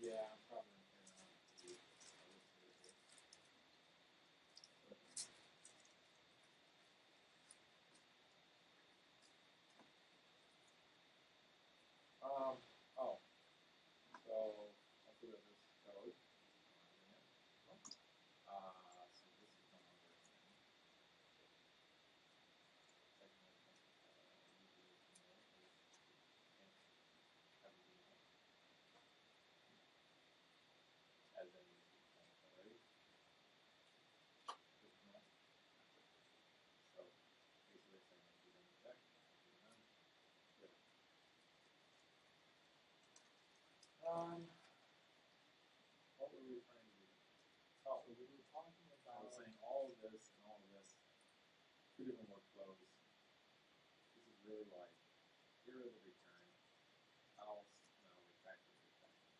Yeah, I'm probably not going to. Oh, so I'll figure this code. So this is no longer as in already. So basically saying that you're going to check, good. What were we trying to do? Oh, so we were talking about. I was saying all of this and all of this, two different workflows. This is really like, here are the return, else, no, refactor, refactor.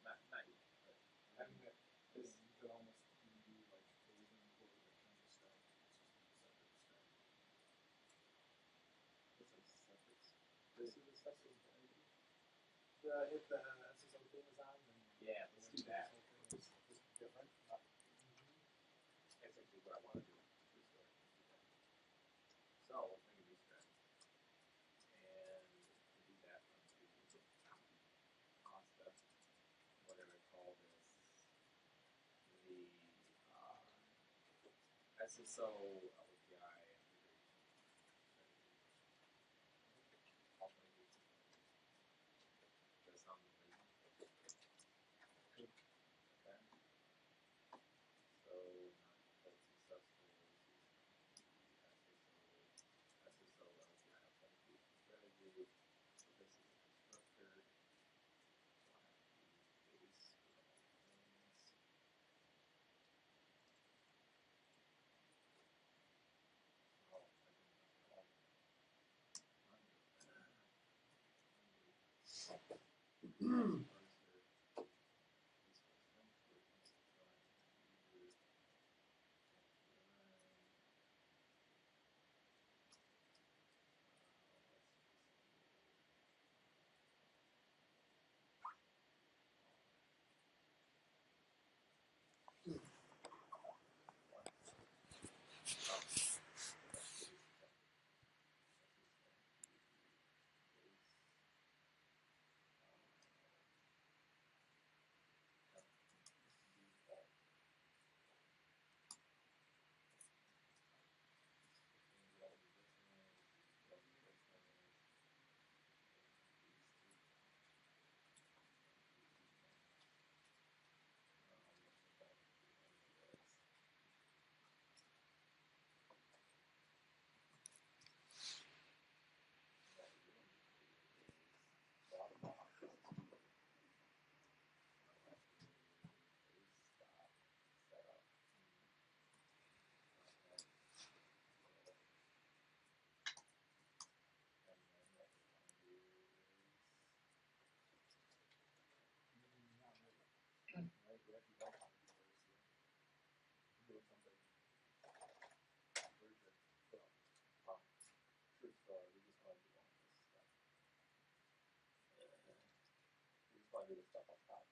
Not yet, but I mean, this you could almost do like phasing or return to step. It's just a separate step. It's a separate. This is a separate step. If the SSO thing is on, then yeah, let's do that. It's different. That's actually what I want to do. So let's make a new step, and to do that, let's do step. What do I call this? The SSO LPI. That sounds amazing. Okay. So that's successful. SSO LPI authentication strategy. So this is the constructor. So I have to do base for all things. Oh, I didn't know. Do the stuff on top.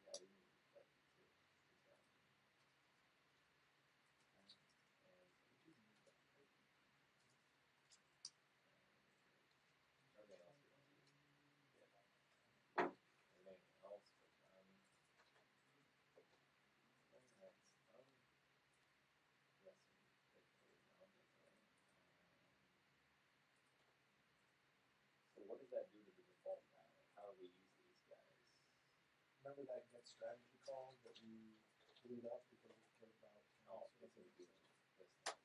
Yeah, we need that too. Everything else is everything else was done. That's done. Yes, so what does that do to the default guy? How do we use these guys? Remember that get strategy call that we blew up because we cared about? Oh, it's going to do this stuff.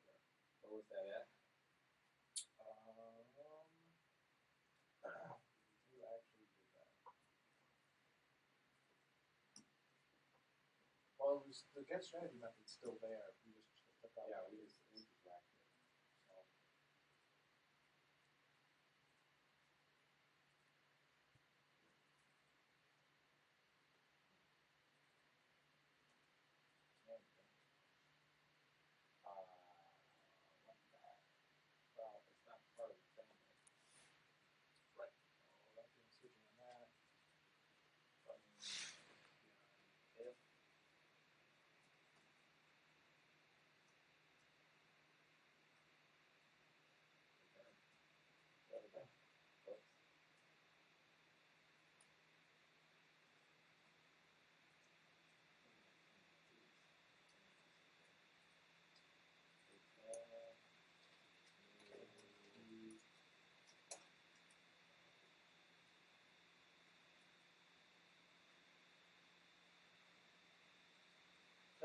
Yeah. Where was that at? You actually did that. Well, it was, the get strategy method's still there. We just took out. Yeah, we just whacked it. So. What the heck? Well, it's not part of the thing. Right. So that being switching on that. Running if. Oops.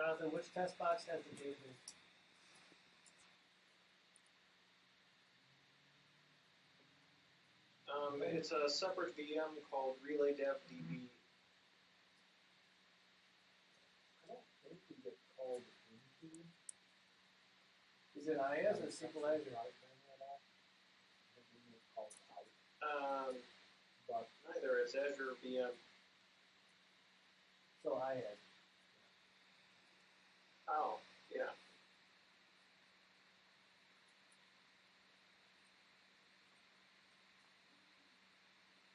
Jonathan, which test box has the gauges? It's a separate VM called RelayDevDB. I don't think we get called into. Is it IaaS or SQL Azure? I think we get called out. But Neither. It's Azure VM. So IaaS. Oh, yeah.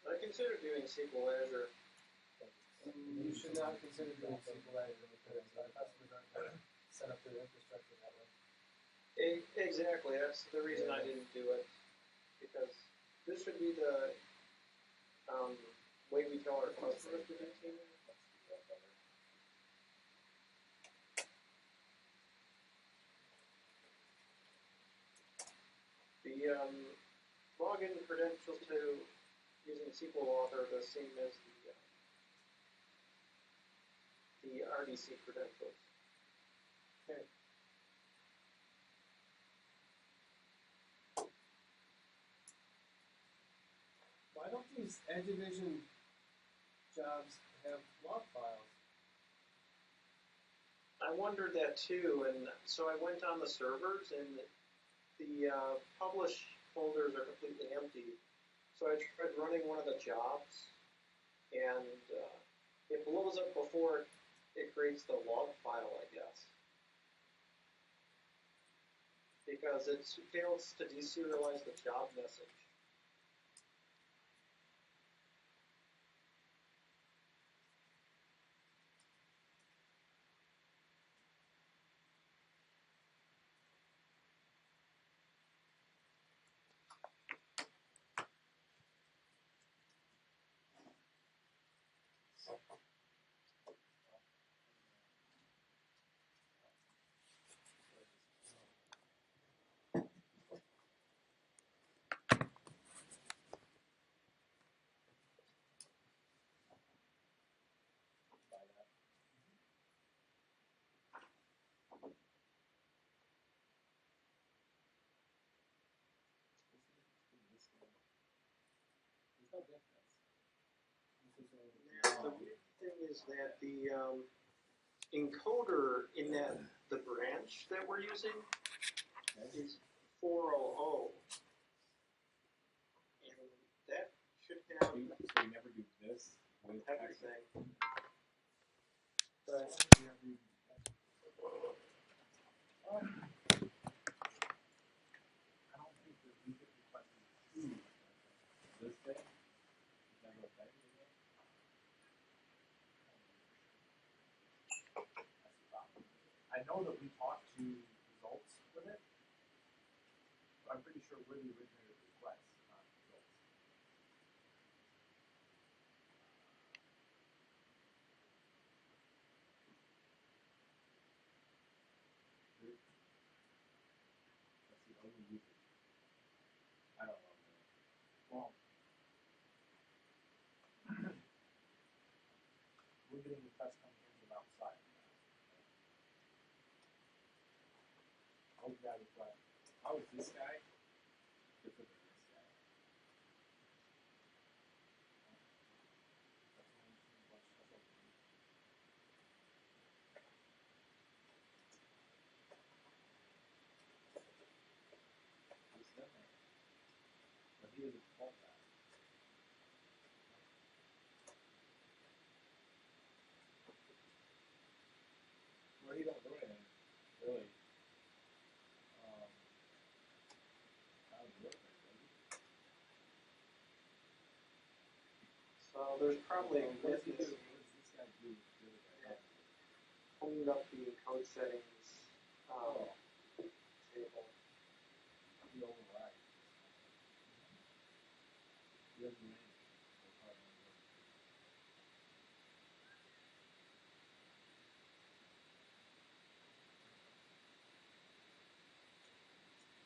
I considered doing SQL Azure. You should not consider doing SQL Azure because our customers aren't going to set up their infrastructure that way. Exactly. That's the reason I didn't do it. Because this should be the way we tell our customers to do things. The login credentials to using SQL Author are the same as the RDC credentials. Okay. Why don't these Edge Division jobs have log files? I wondered that too, and so I went on the servers, and the publish folders are completely empty. So I tried running one of the jobs, and it blows up before it creates the log file, I guess. Because it fails to deserialize the job message. There's no difference. Now, the weird thing is that the encoder in the branch that we're using is 400. And that should have So you never do this with everything. Right. I don't think that we get requested to. this thing. Is that what that is again? That's the problem. I know that we talked to results with it, but I'm pretty sure we're the originator of the request, not results. That's the only user. I don't know. Well, we're getting requests coming in from outside. How would that request? How is this guy different than this guy? That's what we need. Well, there's probably a What does he do? witness What does this guy do? The other guy? pulling up the encode settings Oh, table. he overrides. He doesn't do anything. So probably not good.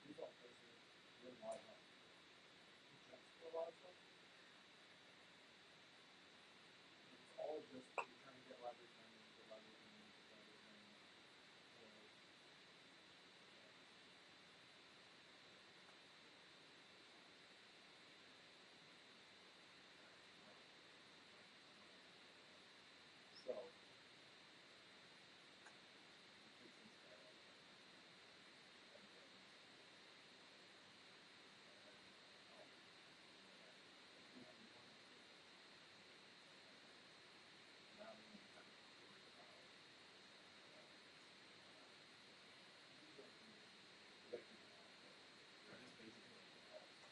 Default cursor, he doesn't log on. He checks for a lot of stuff. It's all just you're trying to get leverage earnings, get leverage earnings, get leverage earnings. So So, he picks this guy up. Now we don't have to worry about predicting an output. We're just basically looking at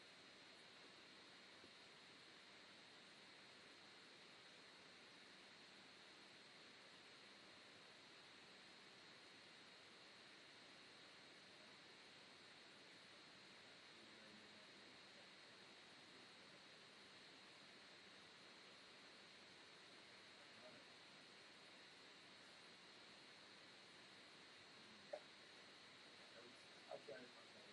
outside of myself.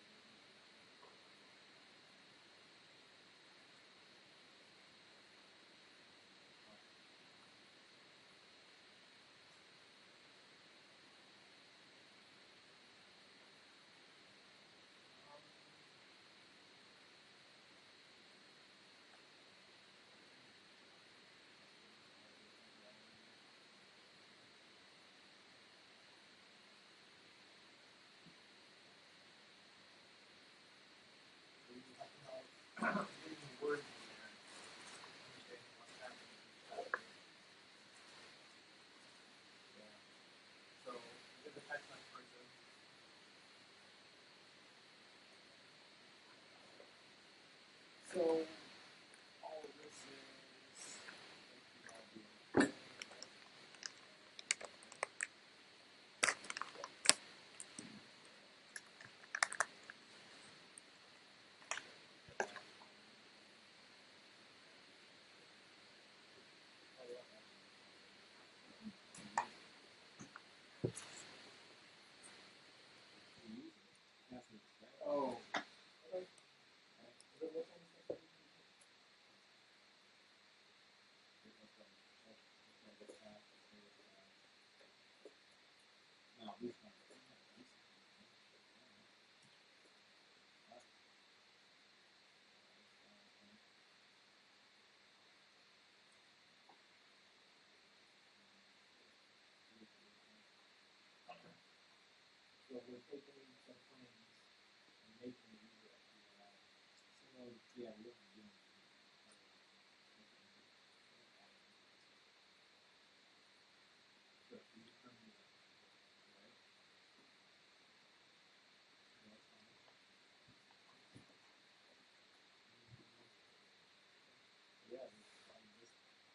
So you have to know getting the wording in there, understanding what's happening in each chapter. Yeah. So we did the text message person. So all of this is Oh. okay. Is it what's on the second page? No, this one. So we're taking some claims and making the user SQL. So, yeah, we don't do So you determine that. right? That's fine. Yeah,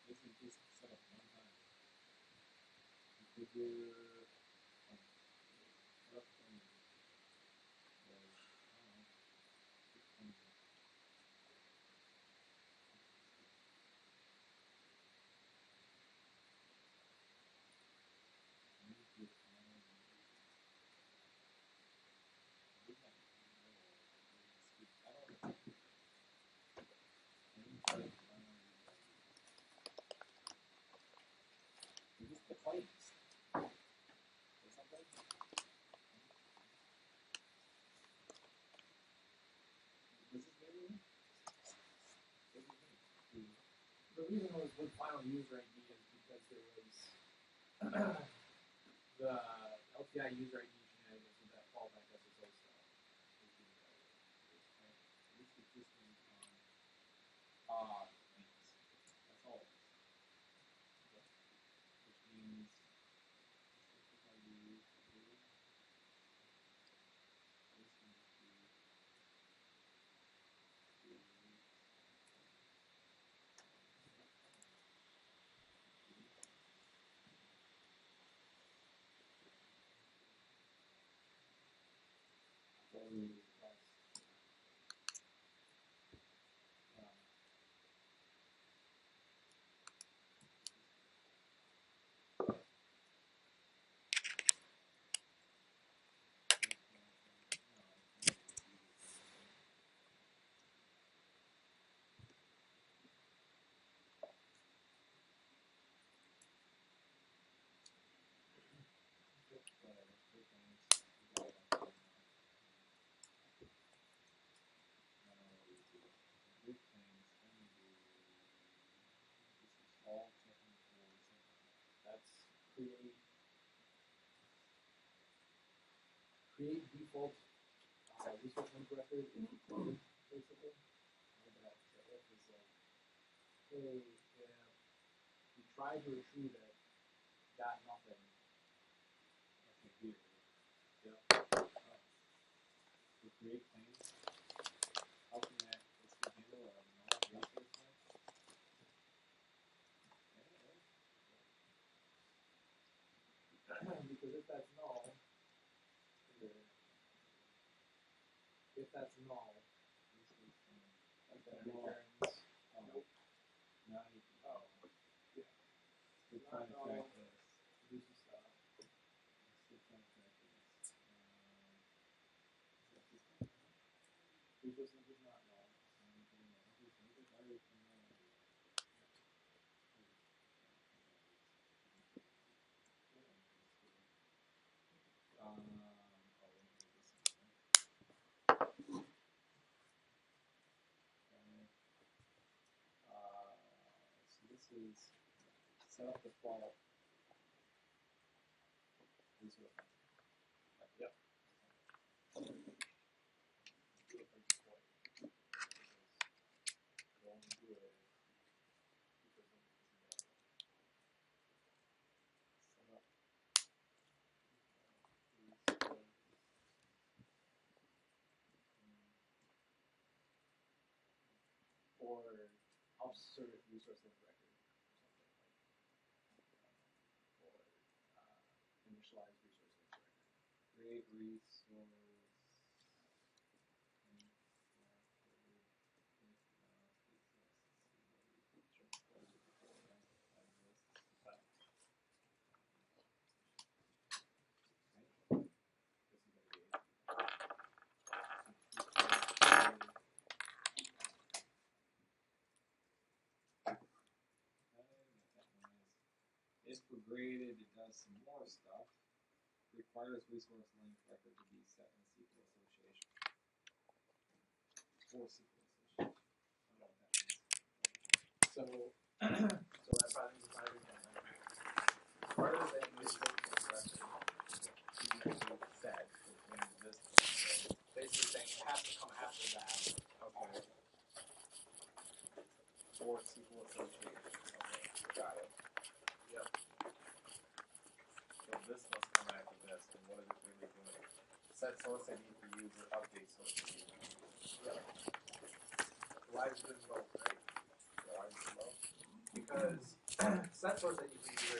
this is just set up one time. Configure, set up claim. Was, I don't know, 620. Is this the claims? Or something? Does this mean anything? What do you think? The reason it was with final user ID is because there was the LTI user ID shenanigans with that fallback SSO stuff. Was being dealt with. This is just claims. That's all it is. Which means if I use this can just be really request. That's create default resource link record in code, basically. And that if is like, hey, yeah, we tried to retrieve it, got nothing. Okay, here. Yep. So create claims. How can that handle a non-resource link? Because if that's null, Like then that it null. returns. Nope. Now you can. Oh, yeah. We're trying to track this. Produces stuff. Still trying to track this. Is that this one? Resource link is not null. So this is set up default resource. Yep. Do it by default. Because we'll only do it if resource link is available. Set up Or upsert resource link record or something like, or initialize resource link record. create resource. If we're graded, it does some more stuff. Requires resource link record to be set in SQL association. Or SQL association. I don't know what that means. So that probably means my return. Part of that resource link record to be set When this basically saying it has to come after that. okay. Or SQL association. Okay, got it. Yep. So this must come after this, and what is it really doing? Set source ID for user, update source ID. Yep. Why is it doing both, right? Why is it low? Because set source ID for user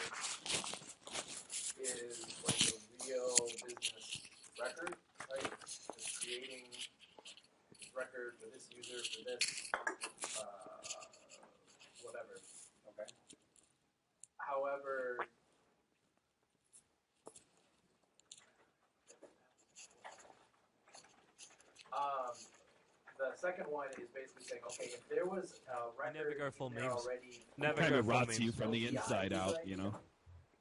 is like a real business record, right? It's creating this record for this user for this whatever. Okay. However, the second one is basically saying, okay, if there was a record never go full in there memes. already, Never Kind go of full rots you memes. from the inside out, you know,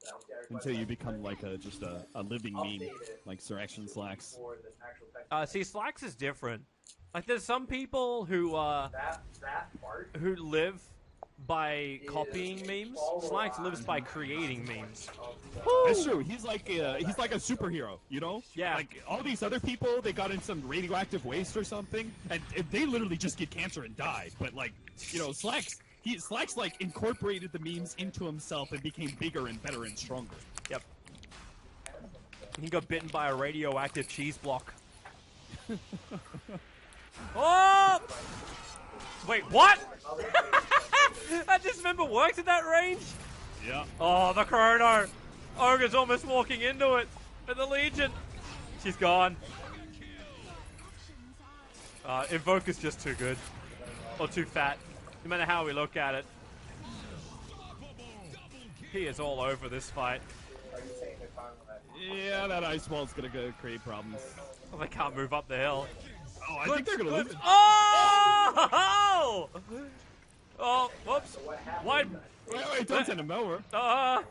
that was Derek until you West, become like just a living meme, update it like Sir Action Slacks. for the actual text. See, Slacks is different. Like, there's some people who that part who live by is copying a memes. follow-on Slacks lives by creating memes. of the, That's true. He's like a superhero, you know. Yeah. Like all these other people, they got in some radioactive waste or something, and they literally just get cancer and die. But like, you know, Slacks like incorporated the memes into himself and became bigger and better and stronger. Yep. He got bitten by a radioactive cheese block. Oh! Wait, what? That dismember works at that range? Yeah. Oh, the Chrono! Ogre's almost walking into it. And the Legion. She's gone. Invoker's just too good. Or too fat. No matter how we look at it. He is all over this fight. Are you saying they're fine with that? Yeah, that ice wall's gonna create problems. Oh, they can't move up the hill. Oh, I think they're gonna lose it. Oh! Oh, whoops. Why? Wait, don't send him over. The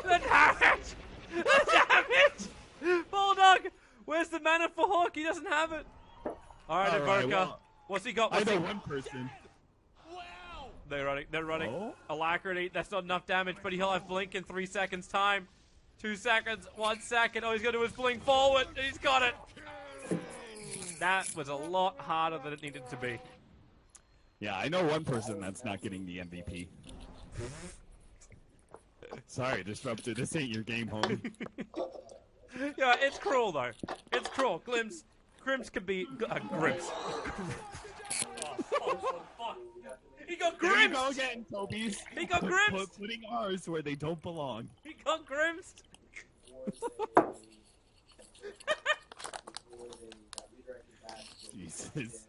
damage! The damage! Bulldog! Where's the mana for Hawk? He doesn't have it. Alright, Invoker. well, What's he got? I What's know he... one person. They're running. Oh? Alacrity, that's not enough damage, but he'll have Blink in 3 seconds time. 2 seconds, 1 second. Oh, he's gonna do his Blink forward. He's got it. That was a lot harder than it needed to be. Yeah, I know one person that's not getting the MVP. Sorry, Disruptor. This ain't your game, homie. Yeah, it's cruel though. It's cruel. Grims could be Grims. Fuck. He got There you go Grims. again, Tobies. He got Grims. Putting ours where they don't belong. He got Grims. Jesus.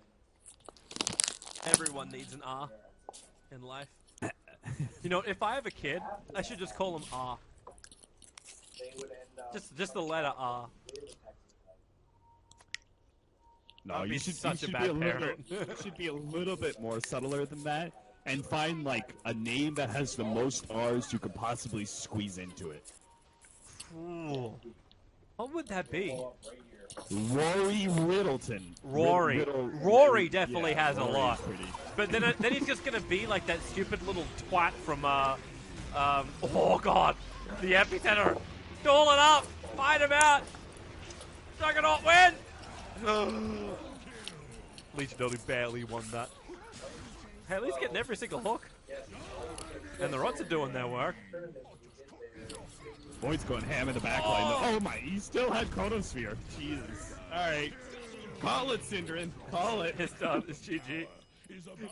Everyone needs an R in life. You know, if I have a kid, I should just call him R. They would end up. Just the letter R. No, I'd be you should, such a you should bad be a little, parent. you should be a little bit more subtler than that, and find like a name that has the most R's you could possibly squeeze into it. Ooh. What would that be? Rory Riddleton. Rory. Riddle- Rory definitely yeah, has a Rory's lot. pretty. But then he's just gonna be like that stupid little twat from oh god, the epicenter. Stall it up, fight him out. Juggernaut win. Legion only barely won that. Hey, at least getting every single hook. And the rods are doing their work. Boyd's going ham in the back line. Oh my, he still had Chronosphere. Jesus. Alright. Call it, Syndrin. Call it. It's done. It's GG.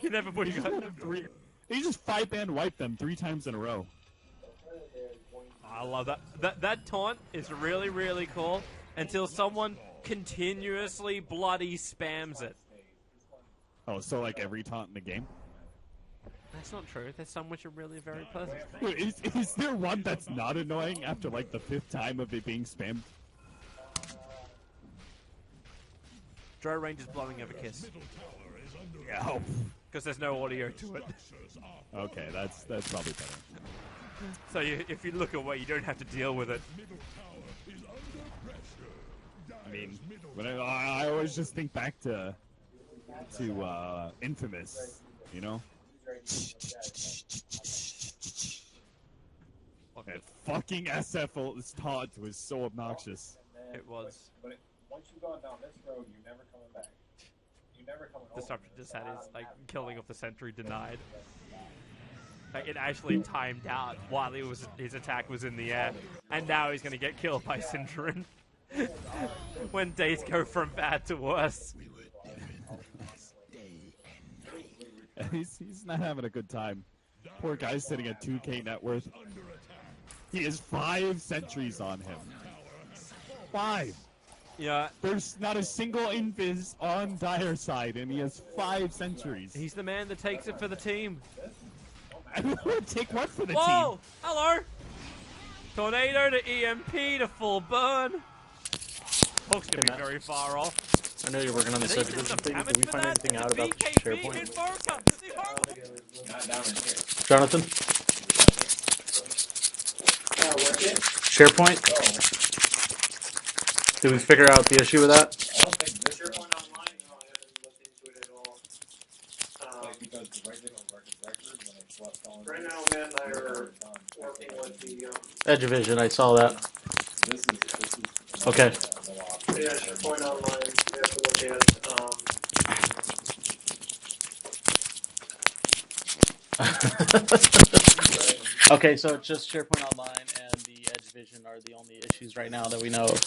You never put you got Three. He just 5-man wiped them 3 times in a row. I love that. That taunt is really, really cool until someone continuously bloody spams it. Oh, so like every taunt in the game? That's not true. There's some which are really very pleasant. Wait, is there one that's not annoying after like the 5th time of it being spammed? Drow Range is blowing over Kiss. Yeah. Oh. Because there's no audio to it. Okay, that's probably better. So if you look away, you don't have to deal with it. I mean, when I always just think back to Infamous, you know? That fucking SF's taunt was so obnoxious. It was. But once you've gone down this road, you're never coming back. You're never coming over. Disruptor just had his killing of the sentry denied. Like, it actually timed out while his attack was in the air, and now he's gonna get killed by Syndrin. When days go from bad to worse. He's not having a good time. Poor guy's sitting at 2k net worth. He has 5 sentries on him. 5! Yeah, There's not a single invis on Dire side, and he has 5 sentries. he's the man that takes it for the team. Take what for the Whoa! team? Hello! Tornado to EMP to full burn. Hook's gonna be very far off. I know you're working on the Did they subdivision some thing. damage Did we for find that? anything out about the BKB SharePoint? Invoker! Not down in here. Jonathan? SharePoint? Did we figure out the issue with that? I don't think this SharePoint Online? No, I haven't looked into it at all. like because the regular record when it's left on. Right now, Matt and I are working with the, Edgevision, I saw that. This is Okay. yeah, SharePoint Online, we have to look at, Okay, so it's just SharePoint Online and the Edgevision are the only issues right now that we know of.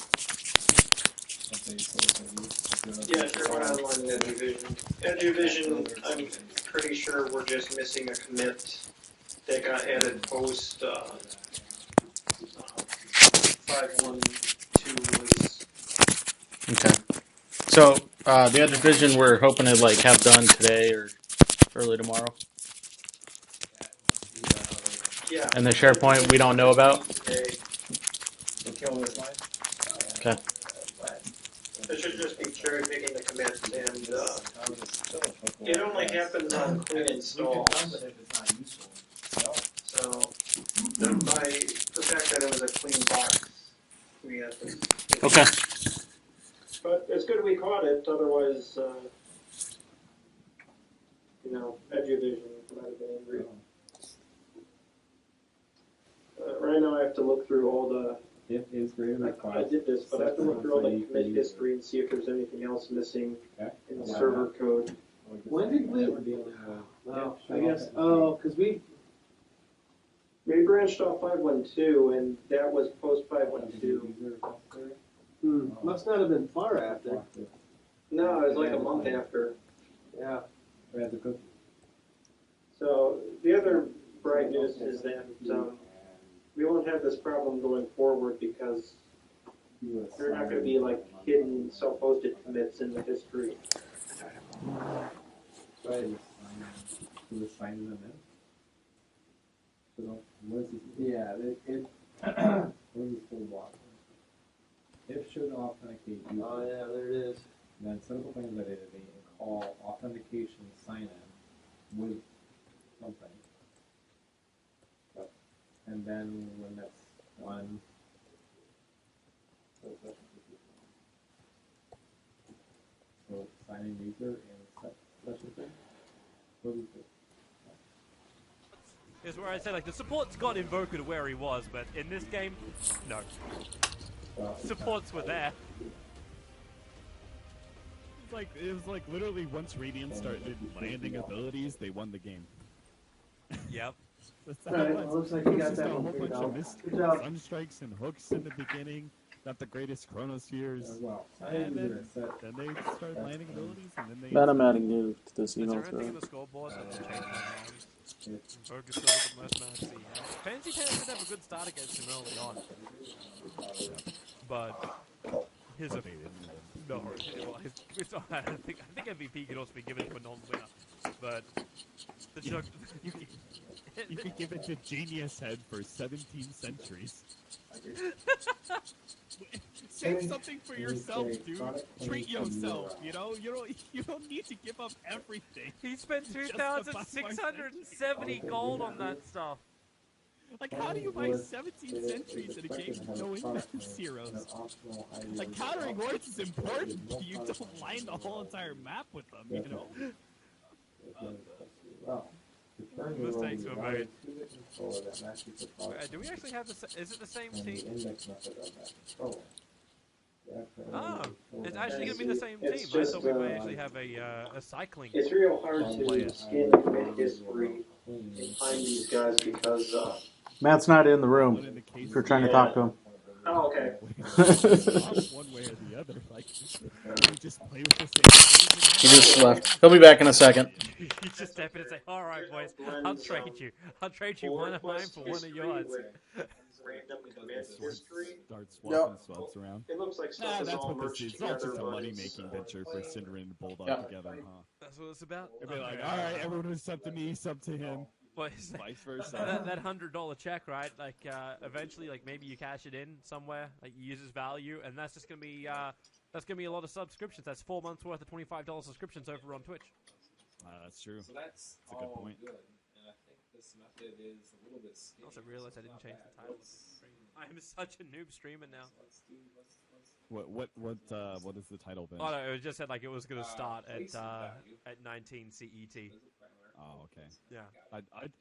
yeah, SharePoint Online and Eduvision. Eduvision, I'm pretty sure we're just missing a commit that got added post, 5.1.2 release. Okay. So, The Edge Division we're hoping to like have done today or early tomorrow. Yeah. And the SharePoint we don't know about. Okay. So kill this line. Okay. It should just be cherry picking the commits, and I'll just kill it with it only OS. happens on clean We can installs. dump it if it's not useful. So, by the fact that it was a clean box, we had to. Okay. But it's good we caught it, otherwise, Eduvision might have been angry. Right now I have to look through all the, If is greater than I 5. did this, but I have to look through all the commit history and see if there's anything else missing Okay. in the server code. When did we- We're dealing with. Well, Yeah, I guess, sure. because we, We branched off 512, and that was post 512. must not have been far after. No, it was like a month after. Yeah. Grab the cookie. So, the other bright news is that we won't have this problem going forward because there are not going to be like hidden self-hosted commits in the history. Right. Who was signing them in? So, what is this? Yeah, what is this full block? If should authenticate user. Oh, yeah, there it is. Then set up a plan that it and call authentication sign in with something. And then when that's done, so sign in user and set session thing. What is it? Is where I said like the support's got Invoker to where he was, but in this game, no. Supports were there. It was like literally once Radiant started landing abilities, they won the game. Yep. That's All right, it well, was. looks like It you was got just that a one whole figured bunch out. of missed Good job. sunstrikes and hooks in the beginning. Not the greatest chronospheres. Well, sign And in then, user and set. then they started landing abilities, and then they. That I'm adding new to this Is there email anything in thread. the scoreboard that's changed my mind? Invoker's still got the most match scene. Fancy Pants did have a good start against him early on. But his But they didn't win. no, it's not, I think MVP could also be given to a non-winner. But the joke, You could give it to Genius Head for 17 centuries. Save something for yourself, dude. Treat yourself. You know, you don't need to give up everything. he spent 2,670 gold on that stuff. Like, how do you buy 17 centuries in a game with no infinite zeros? Like, countering hordes is important. You don't line the whole entire map with them, you know? Well, Mistakes were made. Do Do we actually have the? Is it the same the team? index method of that control. Oh, it's actually going to be the same team. It's I just, thought we might actually have a cycling. It's real hard to scan the commit history and find these guys because, Matt's not in the One room. in the case If you're trying to talk to him. oh, okay. one way or the other. Like, you just play with the same He just left. He'll be back in a second. You just step in and say, "All right, boys, I'll trade you. I'll trade you one of mine for one of yours." Random commit history. Start swapping swaps around. It looks like stuff Nah, is that's all what this merged is. It's all together, just a but money-making it's, venture for Cinder and Bulldog Yeah. together, huh? That's what it's about. It'd be like, Okay. all right, everyone who's sub to me, sub to him, Boys, vice versa. that $100 check, right? Like, eventually, like maybe you cash it in somewhere, like you use its value, and that's just gonna be a lot of subscriptions. That's 4 months worth of $25 subscriptions over on Twitch. That's true. So that's That's a good all point. good, and I think this method is a little bit I skinny. also realized I didn't change the title of the stream. I am such a noob streamer now. Let's What is the title then? Oh no, it just said like it was gonna start place of value. at 19 CET. Oh, okay. Yeah.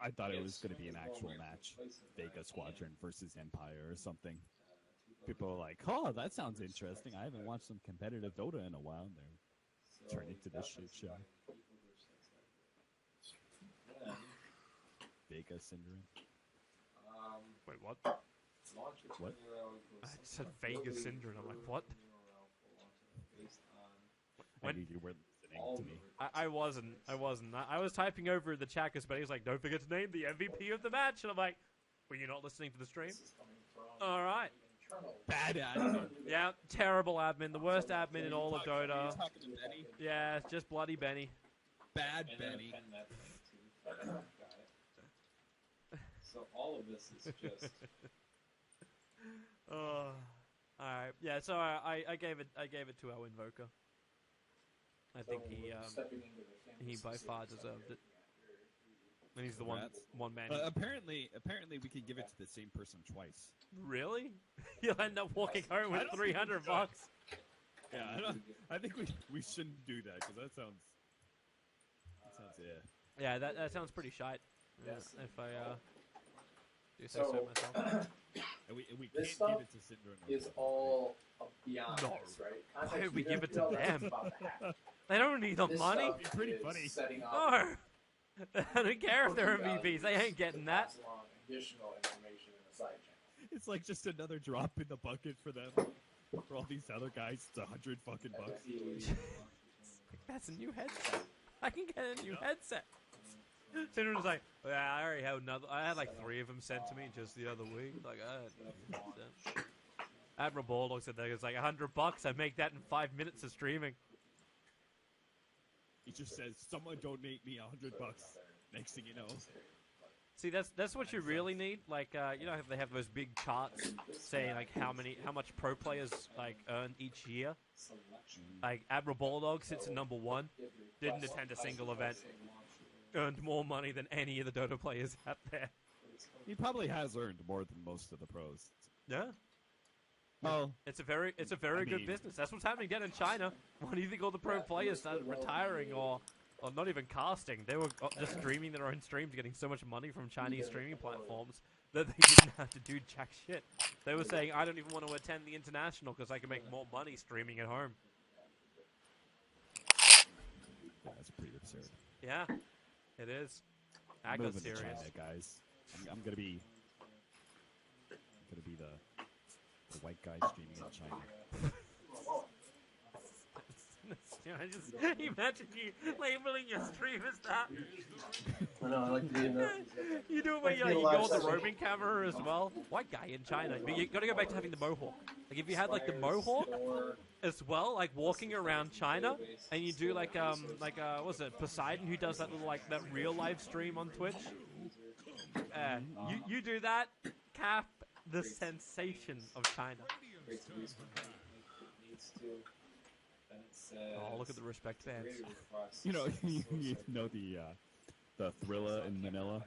I thought it was going to be an actual match, Vega Squadron versus Empire or something. People are like, "Oh, that sounds interesting. I haven't watched some competitive Dota in a while." And they're turning to this shit show. Vega Syndrome. Wait, what? What? I said Vegas Syndrome. I'm like, what? I When- knew you weren't listening to me. I wasn't. I was typing over the chat because Benny was like, "Don't forget to name the MVP of the match," and I'm like, "Were you not listening to the stream?" All right. Bad admin. Yeah, terrible admin. The worst admin in all of Dota. Talking to Benny. Yeah, it's just bloody Benny. Bad And then Benny. pen that too. Got it. So all of this is just All right. Yeah. So I gave it to our invoker. I think he by far deserved it. And he's the one man. Apparently, we can give it to the same person twice. Really? You'll end up walking home with $300. Yeah, I think we shouldn't do that because that sounds Yeah, that sounds pretty shite. If I do say so So- myself. And we This can't give stuff it to Syndrome. is all beyond No. this, right? Why would we Context give it freedom, to that's them? about half. They don't need the This money. stuff It's pretty is funny. Setting up No. I don't care if they're cookie MVPs. They values ain't getting to that. pass along additional information in the side channel. It's like just another drop in the bucket for them. For all these other guys, it's $100 fucking bucks. That's a new headset. I can get a new headset. Cinderen's like, yeah, I already have another. I had like 3 of them sent to me just the other week. Like, I had sent. Admiral Bulldog said that it's like $100. I make that in 5 minutes of streaming. He just says, "Someone donate me $100." Next thing you know, See, that's what you really need. Like, you know, how they have those big charts saying like how much pro players like earn each year. Like Admiral Bulldog sits at number 1, didn't attend a single event, earned more money than any of the Dota players out there. he probably has earned more than most of the pros. Yeah, Well, it's a very I good mean- business. That's what's happening down in China. Why do you think all the pro players started retiring or not even casting? They were just streaming their own streams, getting so much money from Chinese streaming platforms that they didn't have to do jack shit. They were saying, I don't even want to attend the international because I can make more money streaming at home. that's pretty absurd. Yeah, it is. I got Moving to serious. China, guys. I'm gonna be the white guy streaming in China. I just imagine you labeling your stream as that. I know, I like to be in the. You do it where Like you the go live on the session. roving camera as well. White guy in China, but you got to go back to having the mohawk. Like if you had like the mohawk as well, like walking around China, and you do like what was it, Poseidon, who does that little like that real live stream on Twitch. You do that, cap the sensation of China. needs to. Then it says. Oh, look at the respect fans. creative request. You know, you know the Thrilla in Manila.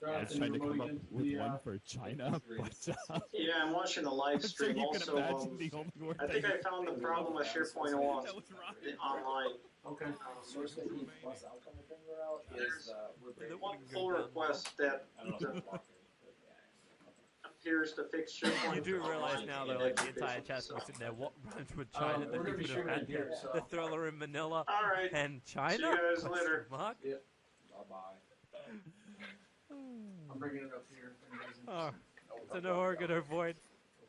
I was trying to come up with one for China, but Yeah, I'm watching the live so stream. you can Also, imagine the only word I think that I found the problem with SharePoint OS that was wrong. online. Okay. Source of heat plus outcome of finger out is The one pull request that I don't know. appears to fix SharePoint. You do realize Online. now that like the entire chat's sitting there, what rhymes with China we're that gonna you be could have streaming had here, so- the Thriller in Manila All right. and China? See you guys Question later. mark? Bye-bye. I'm bringing it up here. Oh, to know or good avoid.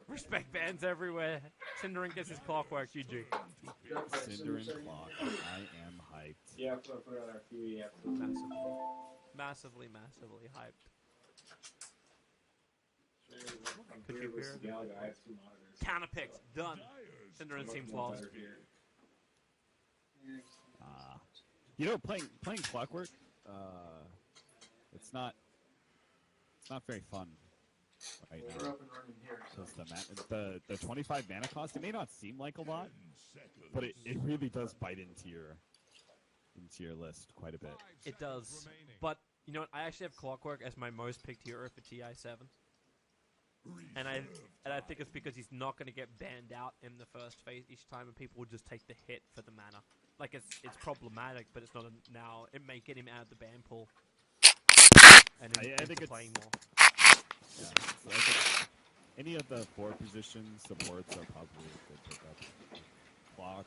Respect bans everywhere. Cinderin gets his clockwork, GG. Cinder and Clock. I am hyped. Yeah, put it on our QE episode. Massively hyped. Could you hear it? I have 2 monitors. Counterpicks, done. Cinderin seems lost. You know, playing Clockwork, it's not very fun right We're now. up and running here. So. Because the 25 mana cost, it may not seem like a lot, but it really does bite into your list quite a bit. It does. But, you know what, I actually have Clockwork as my most picked hero for TI7. And I think it's because he's not going to get banned out in the first phase each time, and people will just take the hit for the mana. Like it's problematic, but it's not now. It may get him out of the ban pool, and I into think it's- playing more. Yeah, so I think any of the 4 position supports are probably a good pickup. Clock,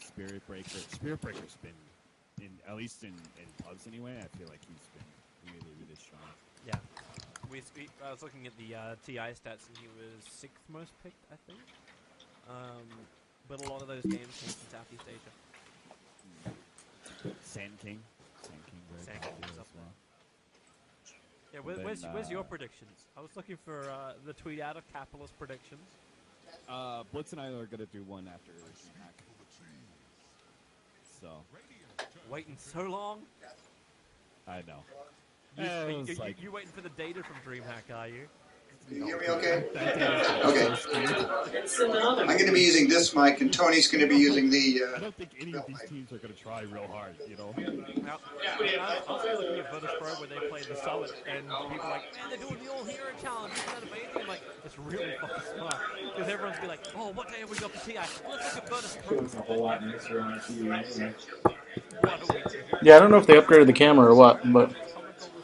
Spirit Breaker. Spirit Breaker's been at least in pubs anyway. I feel like he's been really strong. Yeah. I was looking at the TI stats, and he was 6th most picked, I think. But a lot of those games came from Southeast Asia. Sand King very Sand popular King's as up well. Yeah, Yeah, then, where's your predictions? I was looking for the tweet out of Capitalist predictions. Blitz and I are gonna do one after DreamHack. So Waiting so long. I know. You waiting for the data from DreamHack, are you? Can you hear me okay? Okay. I'm going to be using this mic, and Tony's going to be using the... I don't think any of these teams are going to try real hard, you know? Now, I was looking at Virtus Pro where they played the Summit, and people are like, man, they're doing the All-Hero Challenge, isn't that amazing? I'm like, it's really fucking smart. Because everyone's be like, oh, what day have we got for TI? Let's look at Virtus Pro. It's a whole lot nicer on TV anyway. What are we doing? Yeah, I don't know if they upgraded the camera or what, but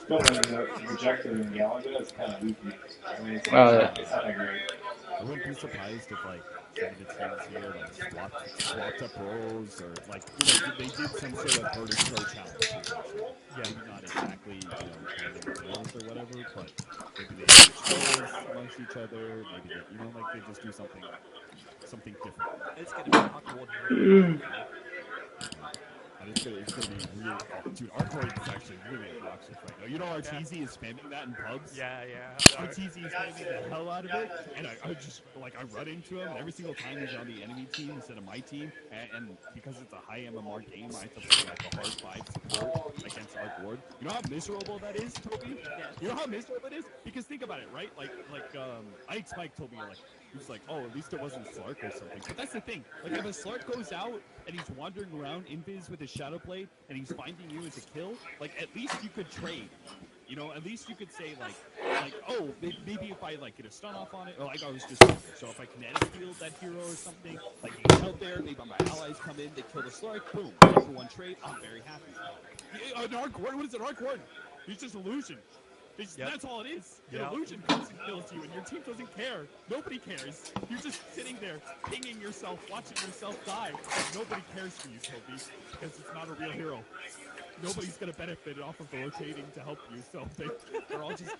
No, I mean, the projector in Galaga is kind of leaky. I mean, it's Oh, yeah. It's not that great. I wouldn't be surprised if, like, some of the teams here, like, swapped up roles, or, like, they did some sort of Virtus Pro challenge. Yeah, maybe not exactly, kind of roles or whatever, but maybe they switch roles amongst each other, maybe they, like, they just do something different. It's going to be awkward. It's gonna be really... Dude, Arcade is actually really obnoxious right now. You know Arteezy is spamming that in pubs? Yeah, yeah. Arteezy is spamming the hell out of it, and I just, like, I run into him, and every single time he's on the enemy team instead of my team, and because it's a high MMR game, I have to play, like, a hard 5 support against Arc Ward. You know how miserable that is, Toby? You know how miserable it is? Because think about it, right? Like, Ike Spike told me, like, he was like, oh, at least it wasn't Slark or something. But that's the thing. Like, if a Slark goes out and he's wandering around Invis with his Shadow Blade and he's finding you as a kill, like, at least you could trade. You know, at least you could say, like, oh, maybe if I, like, get a stun off on it, or, like, I was just so if I kinetic field that hero or something, like, he's out there, maybe my allies come in, they kill the Slark, boom, 1-for-1 trade, I'm very happy. An Arc Ward? What is an Arc Ward? He's just illusion. That's all it is. An illusion comes and kills you, and your team doesn't care. Nobody cares. You're just sitting there, pinging yourself, watching yourself die. Nobody cares for you, Toby, because it's not a real hero. Nobody's going to benefit off of the rotating to help you, so they're all just...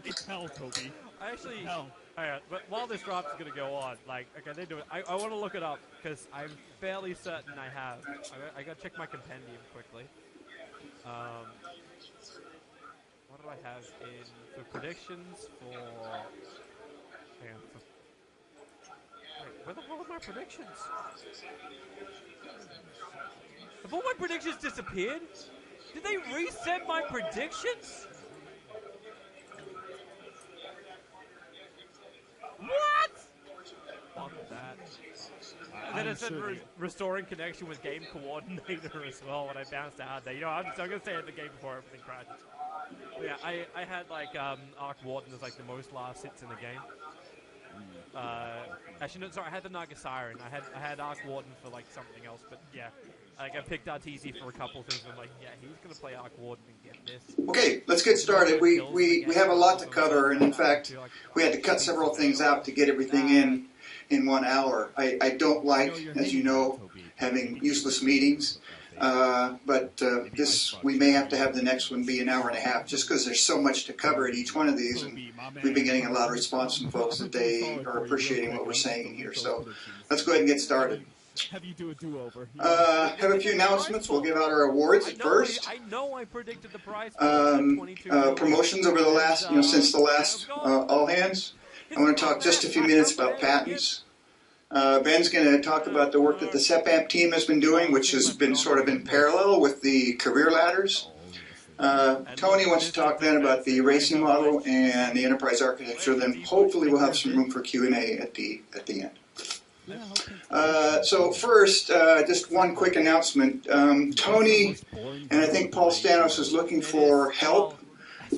It's hell, Toby. I actually... Hell. Alright, but while this drop is going to go on, like, okay, they do it. I want to look it up, because I'm fairly certain I have. I got to check my compendium quickly. What do I have for predictions for... Hang on. Wait, where the hell are my predictions? Have all my predictions disappeared? Did they reset my predictions? What? Fuck that. And then it said restoring connection with game coordinator as well when I bounced out there. You know, I'm going to say it the game before everything crashed. But yeah, I had like Arc Warden as like the most last hits in the game. Actually, no, sorry, I had the Naga Siren. I had Arc Warden for like something else, but yeah. Like, I picked Arteezy for a couple things, and I'm like, yeah, he's going to play Arc Warden and get this. Okay, let's get started. We have a lot to cover, and in fact, we had to cut several things out to get everything in 1 hour. I don't like, as you know, having useless meetings, but we may have to have the next one be an hour and a half, just because there's so much to cover at each one of these, and we've been getting a lot of response from folks that they are appreciating what we're saying here. So let's go ahead and get started. Have you do a do-over? Have a few announcements. We'll give out our awards at first. I know I predicted the prize. Promotions over the last, since the last all hands. I want to talk just a few minutes about patents. Ben's going to talk about the work that the SEPAMP team has been doing, which has been sort of in parallel with the career ladders. Tony wants to talk then about the racing model and the enterprise architecture. Then hopefully we'll have some room for Q&A at the end. So first, just one quick announcement. Tony and I think Paul Stanos is looking for help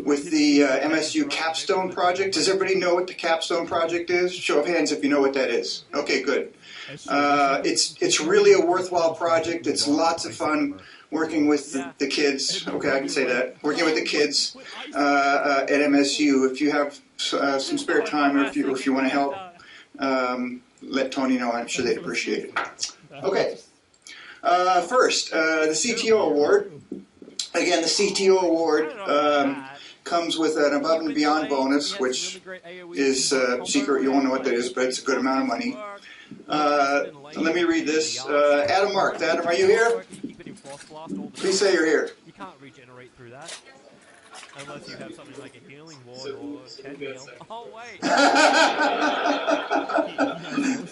with the MSU Capstone project. Does everybody know what the Capstone project is? Show of hands if you know what that is. Okay, good. It's really a worthwhile project. It's lots of fun working with the kids. Okay, I can say that. Working with the kids at MSU. If you have some spare time, or if you want to help, let Tony know. I'm sure they'd appreciate it. Okay. First, the CTO award. Again, the CTO award comes with an above and beyond bonus, which is secret. You won't know what that is, but it's a good amount of money. Let me read this. Adam Mark. Adam, are you here? Please say you're here. You can't regenerate through that. Unless you have something like a healing ward or 10 good heal. second. Oh, wait!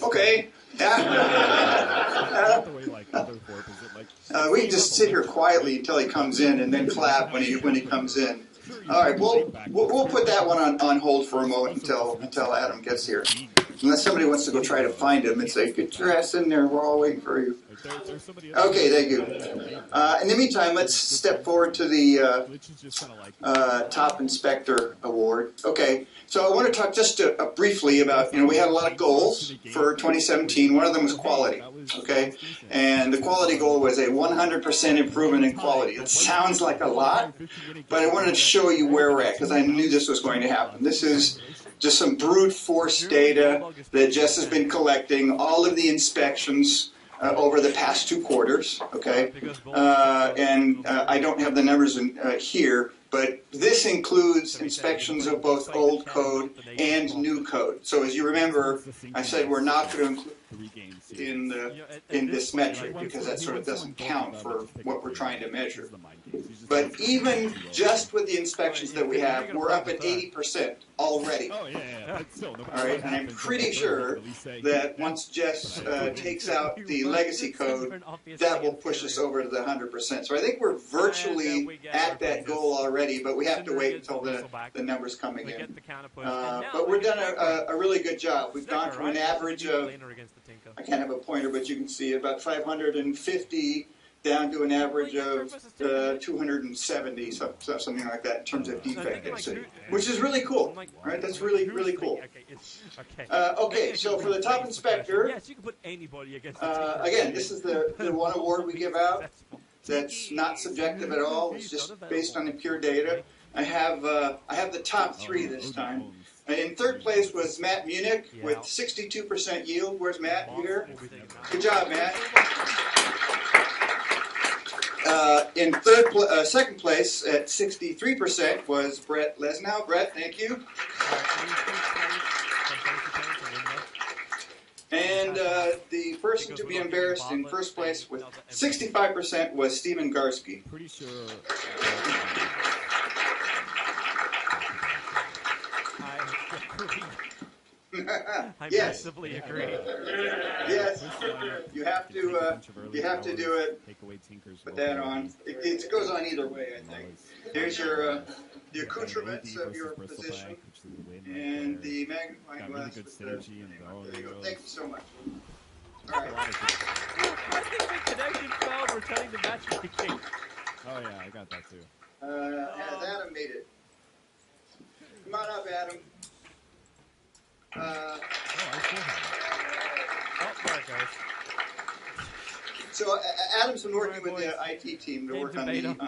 Okay. Not the way like other Thorpe is it like We can just sit here quietly until he comes in, and then clap when he comes in. All right, we'll put that one on hold for a moment until Adam gets here. Unless somebody wants to go try to find him and say, "Get your ass in there. We're all waiting for you." Okay, thank you. In the meantime, let's step forward to the Top Inspector Award. Okay, so I want to talk just briefly about, we had a lot of goals for 2017. One of them was quality, okay? And the quality goal was a 100% improvement in quality. It sounds like a lot, but I wanted to show you where we're at because I knew this was going to happen. This is just some brute force data that Jess has been collecting, all of the inspections over the past 2 quarters, okay? And I don't have the numbers here, but this includes inspections of both old code and new code. So as you remember, I said we're not going to include in this metric because that sort of doesn't count for what we're trying to measure. But even just with the inspections that we have, we're up at 80% already. Oh yeah. All right, and I'm pretty sure that once Jess takes out the legacy code, that will push us over to the 100%. So I think we're virtually at that goal already, but we have to wait until the numbers come again. But we've done a really good job. We've gone from an average of, I can't have a pointer, but you can see about 550 down to an average of 270, something like that in terms of defect density, which is really cool. Right? That's really, really cool. Okay, so for the top inspector, again, this is the one award we give out that's not subjective at all. It's just based on the pure data. I have the top 3 this time. In third place was Matt Munich with 62% yield. Where's Matt? You here? Good job, Matt. In second place at 63% was Brett Lesnow. Brett, thank you. And the person to be embarrassed in first place with 65% was Stephen Garsky. Pretty sure. I Yes. massively agree. Yes, you have to do it. Put that on. It goes on either way, I think. Here's your the accoutrements of your position and the magnifying glass with the. There you go. Thank you so much. All right. I think the connection failed returning to matchmaking. Oh yeah, I got that too. Has Adam made it? Come on up, Adam. I still have there it goes. So Adam's been working with the IT team to work on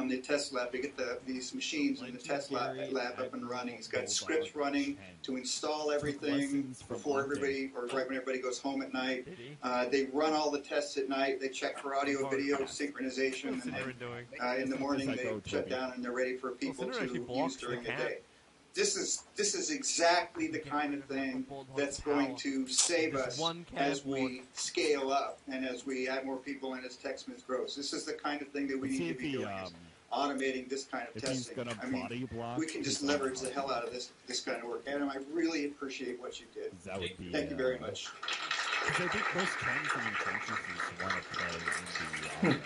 the test lab to get these machines in the test lab up and running. He's got scripts running to install everything before everybody, or right when everybody goes home at night. They run all the tests at night. They check for audio, video synchronization, and then in the morning they shut down and they're ready for people to use during the day. This is exactly the kind of thing that's going to save us as we scale up and as we add more people and as TechSmith grows. This is the kind of thing that we need to be doing, is automating this kind of testing. I mean, we can just leverage the hell out of this kind of work. Adam, I really appreciate what you did. That would be, Thank you very much. Because I think most trends and intentions want to play in the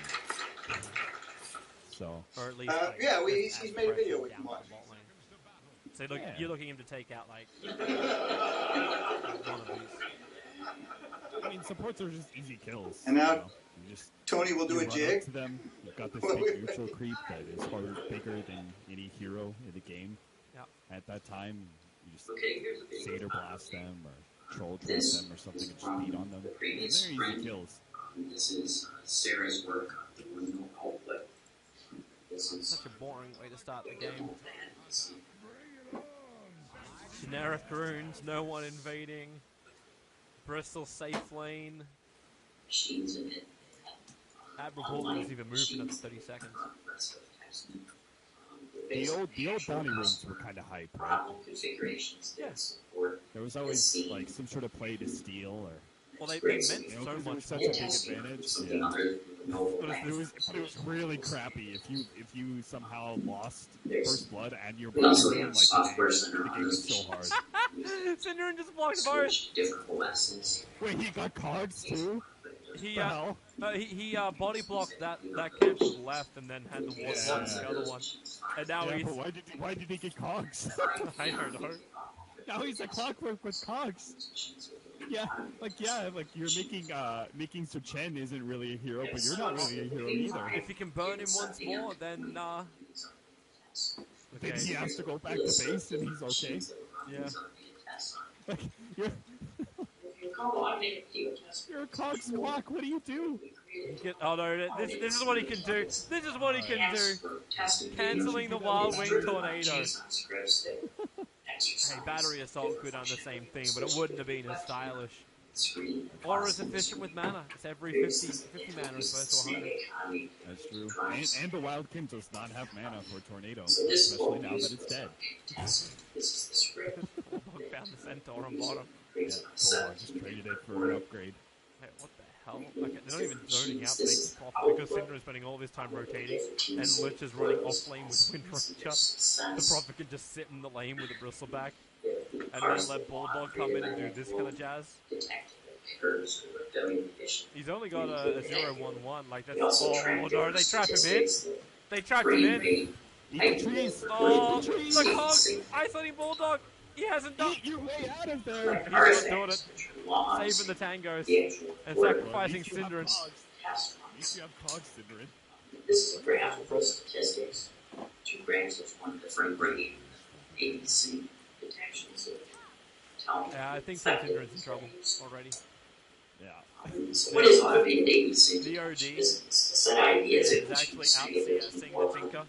so. Or at least, yeah, he's made a video we can watch. So you're looking him to take out like one of these. I mean, supports are just easy kills. And now you just, Tony will do a jig. To them. You've got this big neutral creep that is far bigger than any hero in the game. Yep. At that time, you just Seder blast them or troll trap them or something and just beat on them. They're easy kills. This is Sarah's work on the window outlet. This is such a boring way to start the game. Generic runes, no one invading. Bristol safe lane. Machines in it. Admiral doesn't even move for another 30 seconds. The old bounty rooms were kind of hype, right? Configurations. Yes. There was always like some sort of play to steal or. Well, they meant so much such a big advantage. Something other than noble But But it lands. was really crappy if you somehow lost There's- First Blood and your We body also rune, have like software the center game on was this so hard. Synderen just blocked So both. much different lessons. Wait, he got cogs too? He The hell? he body blocked that camp to the left and then had the wall block the other one. And now Yeah, he's but why did he get cogs? I don't know. Now he's a clockwork with cogs. Yeah, like you're making Sir Chen isn't really a hero, but you're not really a hero either. If you can burn him once more, then Then he okay. has to go back to base and he's okay. Yeah. Like you're a cogs clock. What do you do? Oh no, this is what he can do. This is what he can do. Canceling the Wild Wing Tornado. Hey, Battery Assault could done the same thing, but it wouldn't have been as stylish. Or as efficient with mana. It's every 50 mana as opposed to 100. That's true. And the Wild King does not have mana for Tornado, especially now that it's dead. Bulldog found the Centaur on bottom. Yeah, Bulldog just traded it for an upgrade. Hey, what the hell? Okay, they're not even zoning out things because Cinder is spending all of his time rotating, and Lich is running off lane with Windrunner. The Prophet can just sit in the lane with a bristleback, and then let Bulldog come in and do this kind of jazz. He's only got a 0-1-1, like that's. Oh no, they trap him in! They trapped him in! Eat the trees! Oh, Eat the trees! the Cog! Isolating Bulldog! He hasn't done. Eat your way out of there! He's not doing it. Saving the tangos and sacrificing At least you have Synderen. cogs. At least you have cogs, Synderen. This is a graph of those statistics. 2 grams of one different bringing ABC detections of telling. Yeah, I think Synderen's in trouble already. Yeah. What is automated ABC? The OD It's that idea is that actually out CSing the Tinker.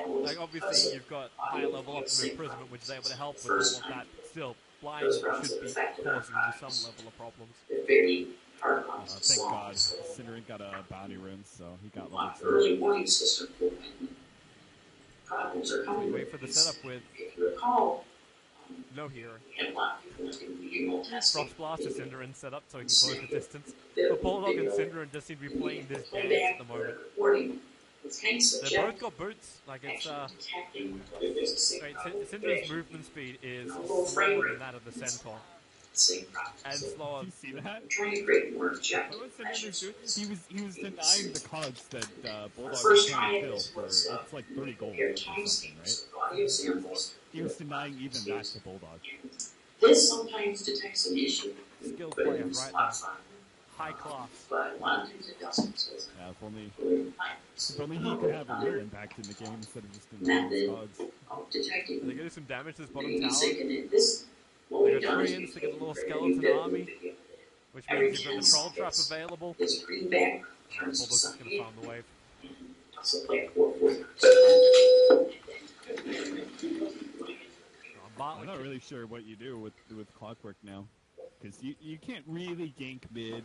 Like, obviously, you've got higher level up from imprisonment, which is able to help with all of that. Still, blind should be causing you some level of problems. very hard Thank God. Synderen got a bounty rune, so he got level 2. early warning system. Problems are We coming. wait for the setup with If you recall, no hero. we had a lot of people in the renal testing. Frost Blast is Synderen set up so he can close the distance. But Bulldog and Synderen just seem to be playing this dance at the moment. They both got boots. Like, it's, Synderen's movement speed is slower than that of the Centaur. And slower. Did you see that? Trying to create more What objective was Synderen measures. doing? He was denying the cogs that Bulldog First was trying to time kill is for, was, it's like 30 gold compare or something, timestamps right? of audio samples. He was denying even that to Bulldog. This sometimes detects an issue. Skilled but player, it's right not now. fine. High class. But a lot of times it doesn't. So it's Yeah, really if only he could have a real impact in the game instead of just denying his cogs. of detecting. Are they gonna do some damage to this bottom Maybe tower? second in this. What They we've got done is Treants, we've they got a little created skeleton very army, good which Every means you've got the 10 troll trap seconds. available. This green back turns Bulldog's to just gonna sunny. farm the wave. Also play a 4/4. Oh, I'm not really sure what you do with Clockwork now. Because you can't really gank mid.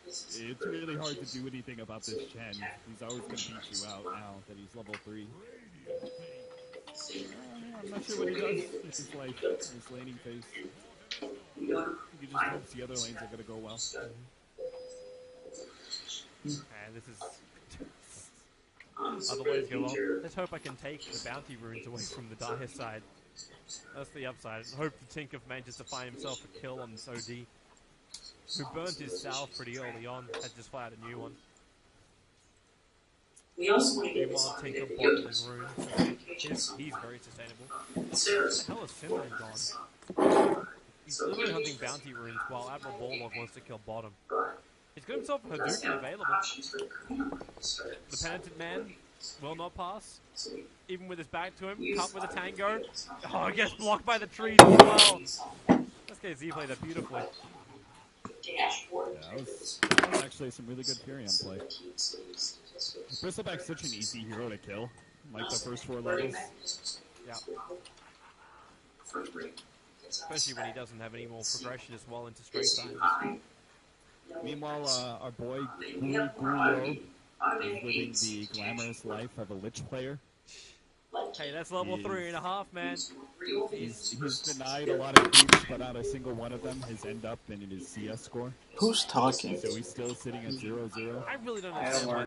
It's really hard to do anything about this Chen. He's always going to beat you out now that he's level 3. I'm not sure what he does with his life, his laning phase. He just hopes the other lanes are going to go well. And this is other ways go well. Let's hope I can take the bounty runes away from the Dire side. That's the upside. I hope the Tinker manages to find himself a kill on this OD, who burnt his salve pretty early on, had just fired a new one. We also want to get this Meanwhile, on Tinker video. bottling runes. He's very sustainable. Where Sarah's the hell is Synderen gone? He's literally hunting bounty runes while Admiral Bulldog wants to kill bottom. He's got himself a Hadouken available. options for the community. The Penitent Man will not pass. Even with his back to him, cut with a tango. Oh, he gets blocked by the trees as well. This guy Z played that beautifully. Yeah, that was actually some really good Furion play. Bristleback's such an easy hero to kill. Like the first 4 levels. Yeah. Especially when he doesn't have any more progression as well into straight times. Meanwhile, our boy Guru is living the glamorous life of a Lich player. Hey, that's level 3.5, man. He's denied a lot of groups, but not a single one of them has ended up in his CS score. Who's talking? So he's still sitting at 0-0. I really don't I don't understand why